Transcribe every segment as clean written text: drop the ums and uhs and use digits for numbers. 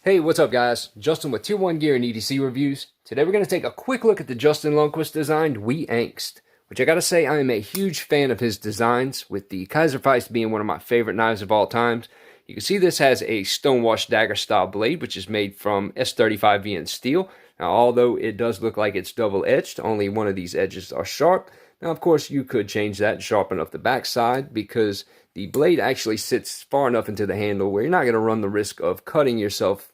Hey, what's up guys? Justin with Tier 1 Gear and EDC Reviews. Today we're going to take a quick look at the Justin Lundquist designed Wee Angst, which I gotta say I am a huge fan of his designs, with the Kaiserfeist being one of my favorite knives of all times. You can see this has a stonewashed dagger style blade, which is made from S35VN steel. Now, although it does look like it's double-edged, only one of these edges are sharp. Now, of course, you could change that and sharpen up the backside, because the blade actually sits far enough into the handle where you're not going to run the risk of cutting yourself,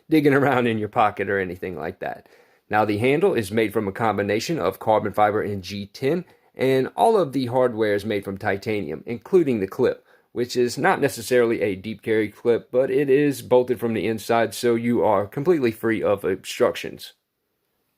digging around in your pocket or anything like that. Now, the handle is made from a combination of carbon fiber and G10, and all of the hardware is made from titanium, including the clip, which is not necessarily a deep carry clip, but it is bolted from the inside, so you are completely free of obstructions.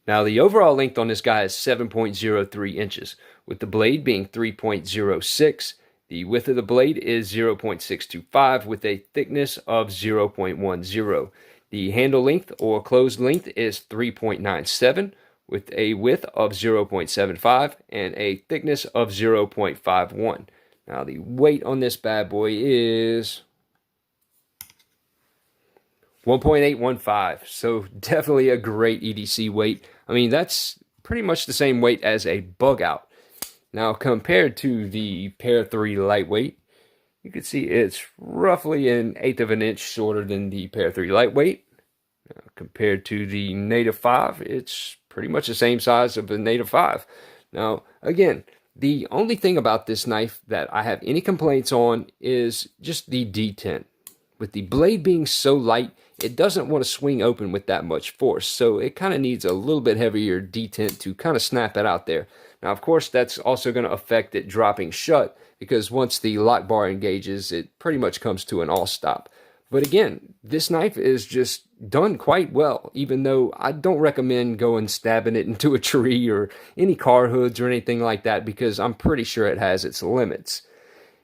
Now, the overall length on this guy is 7.03 inches, with the blade being 3.06. The width of the blade is 0.625 with a thickness of 0.10. The handle length or closed length is 3.97 with a width of 0.75 and a thickness of 0.51. Now, the weight on this bad boy is 1.815, so definitely a great EDC weight. I mean, that's pretty much the same weight as a bug out. Now, compared to the Pair 3 lightweight, you can see it's roughly 1/8 of an inch shorter than the Pair 3 lightweight. Now, compared to the Native 5, it's pretty much the same size of the Native 5. Now, again, the only thing about this knife that I have any complaints on is just the detent. With the blade being so light, it doesn't want to swing open with that much force, so it kind of needs a little bit heavier detent to kind of snap it out there. Now, of course, that's also going to affect it dropping shut, because once the lock bar engages, it pretty much comes to an all stop. But again, this knife is just done quite well, even though I don't recommend going stabbing it into a tree or any car hoods or anything like that, because I'm pretty sure it has its limits.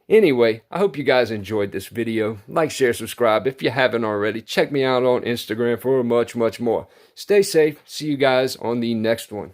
Anyway, I hope you guys enjoyed this video. Like, share, subscribe. If you haven't already, check me out on Instagram for much more. Stay safe. See you guys on the next one.